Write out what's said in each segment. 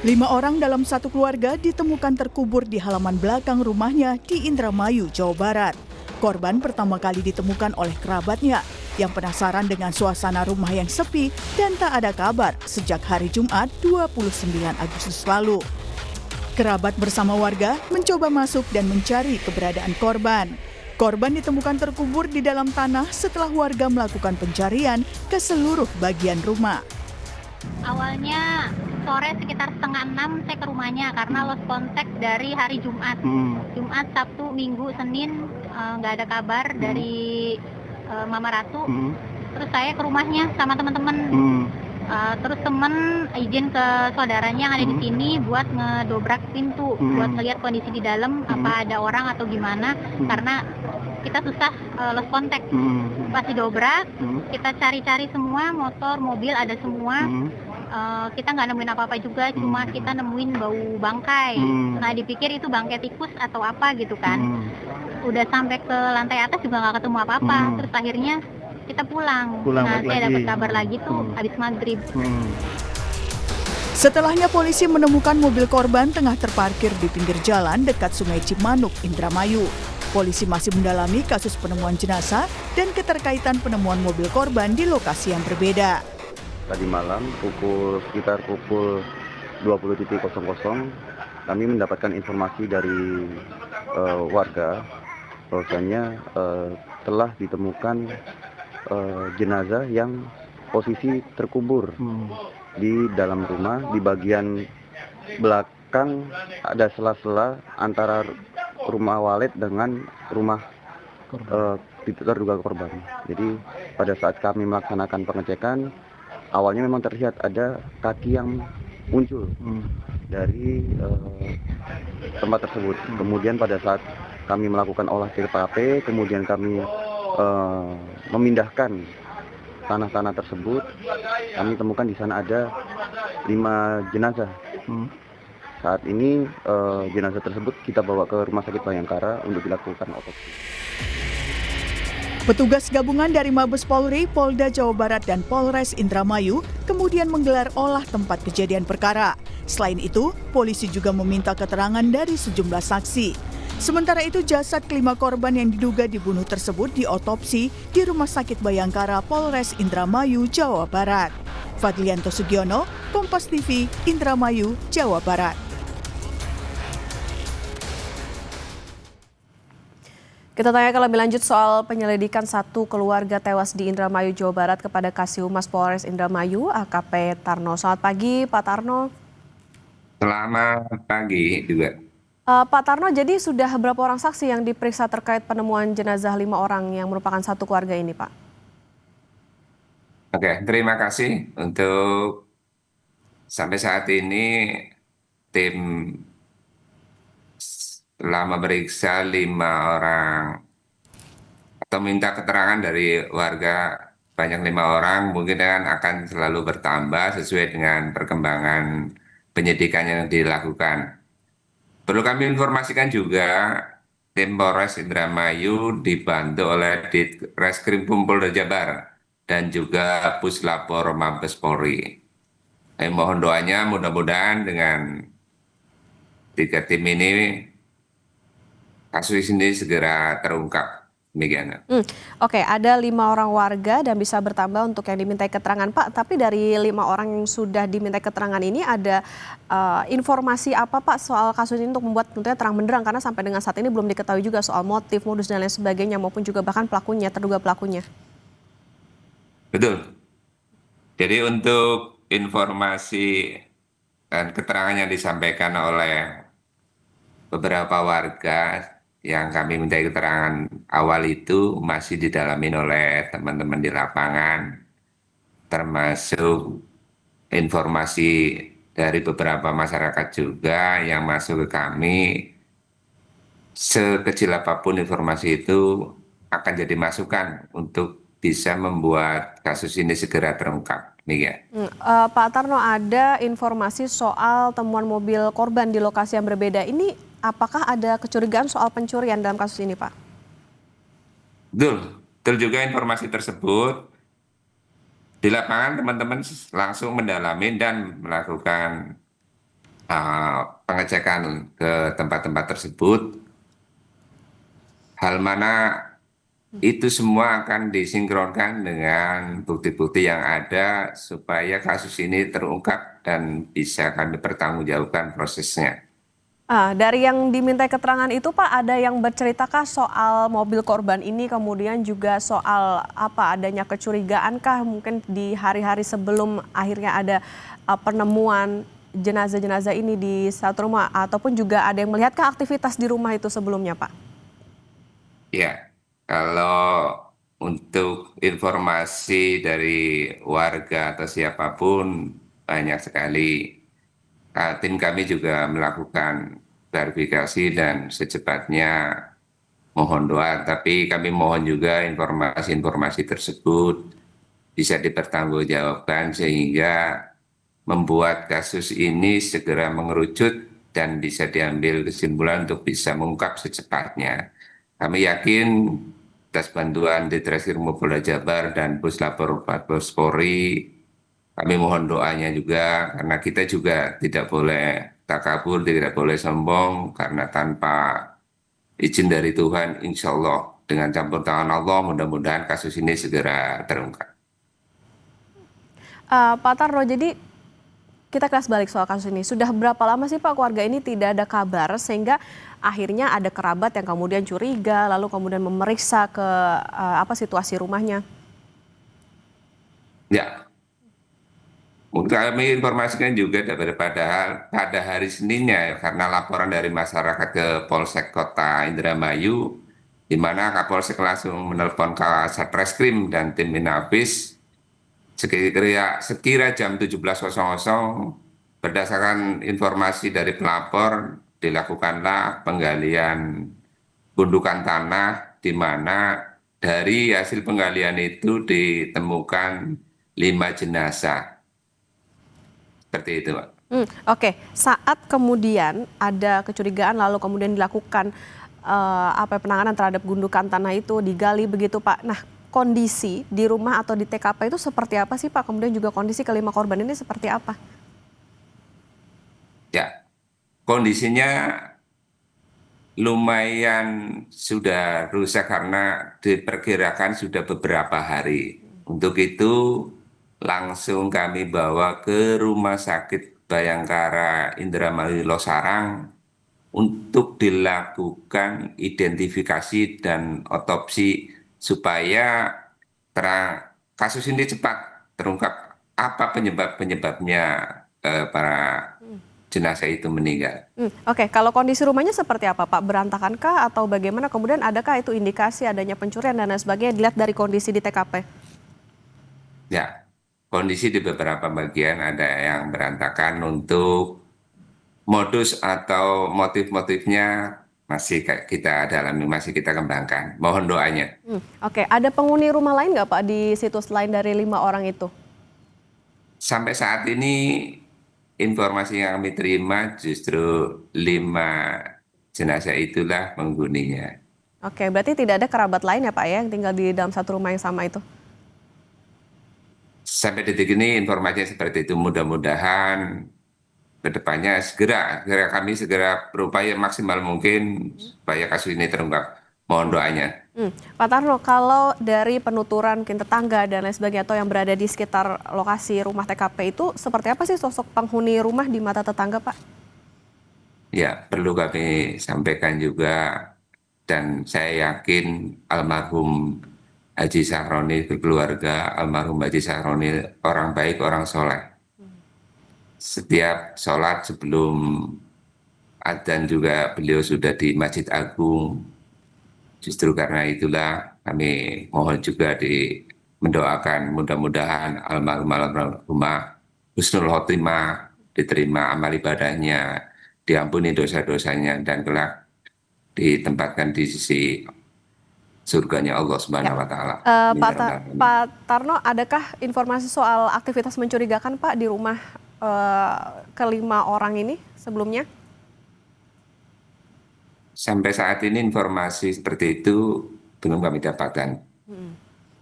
5 orang dalam satu keluarga ditemukan terkubur di halaman belakang rumahnya di Indramayu, Jawa Barat. Korban pertama kali ditemukan oleh kerabatnya yang penasaran dengan suasana rumah yang sepi dan tak ada kabar sejak hari Jumat 29 Agustus lalu. Kerabat bersama warga mencoba masuk dan mencari keberadaan korban. Korban ditemukan terkubur di dalam tanah setelah warga melakukan pencarian ke seluruh bagian rumah. Awalnya sore sekitar 5:30 saya ke rumahnya karena lost contact dari hari Jumat. Jumat, Sabtu, Minggu, Senin nggak ada kabar dari Mama Ratu. Terus saya ke rumahnya sama teman-teman. Terus teman izin ke saudaranya yang ada di sini buat ngedobrak pintu, buat ngelihat kondisi di dalam apa ada orang atau gimana, karena kita susah lost contact. Pas didobrak, kita cari-cari semua, motor, mobil ada semua. Kita nggak nemuin apa-apa juga, cuma kita nemuin bau bangkai. Nah dipikir itu bangkai tikus atau apa gitu kan. Udah sampai ke lantai atas juga nggak ketemu apa-apa. Terus akhirnya kita pulang. Nah saya dapat kabar lagi tuh habis maghrib. Setelahnya polisi menemukan mobil korban tengah terparkir di pinggir jalan dekat Sungai Cimanuk, Indramayu. Polisi masih mendalami kasus penemuan jenazah dan keterkaitan penemuan mobil korban di lokasi yang berbeda. Tadi malam sekitar pukul 20.00 kami mendapatkan informasi dari warga bahwasanya telah ditemukan jenazah yang posisi terkubur di dalam rumah. Di bagian belakang ada sela-sela antara rumah Walid dengan rumah terduga korban. Jadi pada saat kami melaksanakan pengecekan, awalnya memang terlihat ada kaki yang muncul dari tempat tersebut. Kemudian pada saat kami melakukan olah TKP, kemudian kami memindahkan tanah-tanah tersebut, kami temukan di sana ada 5 jenazah. Saat ini jenazah tersebut kita bawa ke Rumah Sakit Bayangkara untuk dilakukan otopsi. Petugas gabungan dari Mabes Polri, Polda Jawa Barat, dan Polres Indramayu kemudian menggelar olah tempat kejadian perkara. Selain itu, polisi juga meminta keterangan dari sejumlah saksi. Sementara itu, jasad kelima korban yang diduga dibunuh tersebut diotopsi di Rumah Sakit Bayangkara Polres Indramayu, Jawa Barat. Fadlianto Sugiono, Kompas TV, Indramayu, Jawa Barat. Kita tanyakan lebih lanjut soal penyelidikan satu keluarga tewas di Indramayu, Jawa Barat kepada Kasih-Humas Polres Indramayu, AKP Tarno. Selamat pagi, Pak Tarno. Selamat pagi juga. Pak Tarno, jadi sudah berapa orang saksi yang diperiksa terkait penemuan jenazah 5 orang yang merupakan satu keluarga ini, Pak? Oke, terima kasih untuk sampai saat ini tim telah memeriksa 5 orang atau minta keterangan dari warga banyak 5 orang, mungkin akan selalu bertambah sesuai dengan perkembangan penyidikan yang dilakukan. Perlu kami informasikan juga, tim Polres Indramayu dibantu oleh Ditreskrim Polda Jabar dan juga Puslapor Mabes Polri. Mohon doanya mudah-mudahan dengan 3 tim ini kasus ini segera terungkap. Demikian. Oke, ada 5 orang warga dan bisa bertambah untuk yang dimintai keterangan, Pak. Tapi dari 5 orang yang sudah dimintai keterangan ini ada informasi apa, Pak, soal kasus ini untuk membuat tentunya terang benderang, karena sampai dengan saat ini belum diketahui juga soal motif, modus dan lain sebagainya, maupun juga bahkan pelakunya, terduga pelakunya. Betul. Jadi untuk informasi dan keterangan yang disampaikan oleh beberapa warga yang kami minta keterangan awal itu masih didalami oleh teman-teman di lapangan, termasuk informasi dari beberapa masyarakat juga yang masuk ke kami. Sekecil apapun informasi itu akan jadi masukan untuk bisa membuat kasus ini segera terungkap. Pak Tarno, ada informasi soal temuan mobil korban di lokasi yang berbeda. Ini apakah ada kecurigaan soal pencurian dalam kasus ini, Pak? Betul juga informasi tersebut. Di lapangan teman-teman langsung mendalami dan melakukan pengecekan ke tempat-tempat tersebut, hal mana itu semua akan disinkronkan dengan bukti-bukti yang ada supaya kasus ini terungkap dan bisa kami pertanggungjawabkan prosesnya. Dari yang diminta keterangan itu Pak, ada yang berceritakah soal mobil korban ini, kemudian juga soal apa adanya kecurigaankah mungkin di hari-hari sebelum akhirnya ada penemuan jenazah-jenazah ini di satu rumah, ataupun juga ada yang melihatkah aktivitas di rumah itu sebelumnya Pak? Ya, kalau untuk informasi dari warga atau siapapun banyak sekali. Tim kami juga melakukan klarifikasi dan secepatnya mohon doa, tapi kami mohon juga informasi-informasi tersebut bisa dipertanggungjawabkan sehingga membuat kasus ini segera mengerucut dan bisa diambil kesimpulan untuk bisa mengungkap secepatnya. Kami yakin atas bantuan Ditreskrim Polda Jabar dan Puslapor Mabes Polri, kami mohon doanya juga karena kita juga tidak boleh takabur, tidak boleh sombong karena tanpa izin dari Tuhan, insya Allah dengan campur tangan Allah mudah-mudahan kasus ini segera terungkap. Pak Tarno, jadi kita kelas balik soal kasus ini. Sudah berapa lama sih Pak keluarga ini tidak ada kabar sehingga akhirnya ada kerabat yang kemudian curiga lalu kemudian memeriksa ke apa situasi rumahnya? Ya, untuk kami informasikan juga pada hari Seninnya karena laporan dari masyarakat ke Polsek Kota Indramayu, di mana Kapolsek langsung menelpon ke Satreskrim dan tim Inafis sekira jam 17.00 berdasarkan informasi dari pelapor dilakukanlah penggalian gundukan tanah di mana dari hasil penggalian itu ditemukan 5 jenazah. Seperti itu, Pak. Oke, saat kemudian ada kecurigaan lalu kemudian dilakukan penanganan terhadap gundukan tanah itu digali begitu Pak. Nah, kondisi di rumah atau di TKP itu seperti apa sih Pak? Kemudian juga kondisi kelima korban ini seperti apa? Ya, kondisinya lumayan sudah rusak karena diperkirakan sudah beberapa hari. Untuk itu langsung kami bawa ke Rumah Sakit Bayangkara Indramayu Losarang untuk dilakukan identifikasi dan otopsi supaya kasus ini cepat terungkap apa penyebabnya para jenazah itu meninggal. Oke, kalau kondisi rumahnya seperti apa Pak? Berantakankah atau bagaimana? Kemudian adakah itu indikasi adanya pencurian dan lain sebagainya dilihat dari kondisi di TKP? Ya, kondisi di beberapa bagian ada yang berantakan. Untuk modus atau motif-motifnya masih kita dalami, masih kita kembangkan. Mohon doanya. Oke, ada penghuni rumah lain nggak Pak di situs lain dari 5 orang itu? Sampai saat ini informasi yang kami terima justru 5 jenazah itulah penghuninya. Oke, berarti tidak ada kerabat lain ya Pak ya yang tinggal di dalam satu rumah yang sama itu? Sampai detik ini informasinya seperti itu. Mudah-mudahan kedepannya kami segera berupaya maksimal mungkin supaya kasus ini terungkap. Mohon doanya. Pak Tarno, kalau dari penuturan mungkin tetangga dan lain sebagainya atau yang berada di sekitar lokasi rumah TKP itu seperti apa sih sosok penghuni rumah di mata tetangga Pak? Ya, perlu kami sampaikan juga dan saya yakin almarhum Haji Sahroni keluarga almarhum Haji Sahroni orang baik, orang soleh. Setiap sholat sebelum adzan juga beliau sudah di Masjid Agung. Justru karena itulah kami mohon juga mendoakan mudah-mudahan almarhumah husnul khotimah, diterima amal ibadahnya, diampuni dosa-dosanya dan kelak ditempatkan di sisi surganya Allah Subhanahu wa taala. Pak Tarno, adakah informasi soal aktivitas mencurigakan Pak di rumah kelima orang ini sebelumnya? Sampai saat ini informasi seperti itu belum kami dapatkan.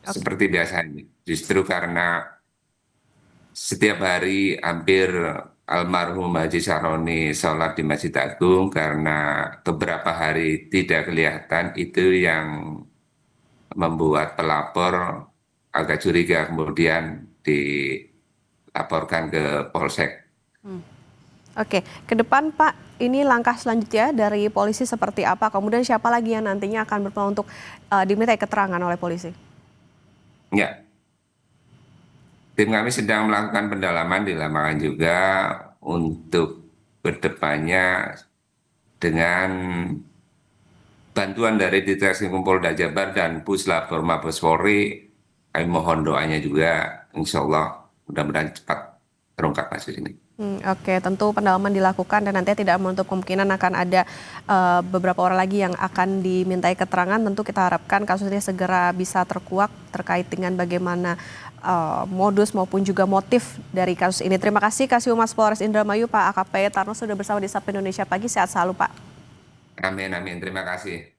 Seperti biasanya, justru karena setiap hari hampir almarhum Haji Sahroni sholat di Masjid Agung karena beberapa hari tidak kelihatan, itu yang membuat pelapor agak curiga, kemudian dilaporkan ke Polsek. Oke, ke depan Pak, ini langkah selanjutnya dari polisi seperti apa? Kemudian siapa lagi yang nantinya akan berpeluang untuk dimintai keterangan oleh polisi? Ya, tim kami sedang melakukan pendalaman di lapangan juga untuk kedepannya dengan bantuan dari Ditreskrim Polda Jabar dan Puslapor Mabes Polri. Kami mohon doanya juga, insya Allah mudah-mudahan cepat terungkap kasus ini. Oke, tentu pendalaman dilakukan dan nanti tidak menutup kemungkinan akan ada beberapa orang lagi yang akan dimintai keterangan. Tentu kita harapkan kasus ini segera bisa terkuak terkait dengan bagaimana modus maupun juga motif dari kasus ini. Terima kasih Kasih Humas Polres Indramayu Pak AKP Tarno sudah bersama di Sapa Indonesia Pagi. Sehat selalu Pak. Amin, amin. Terima kasih.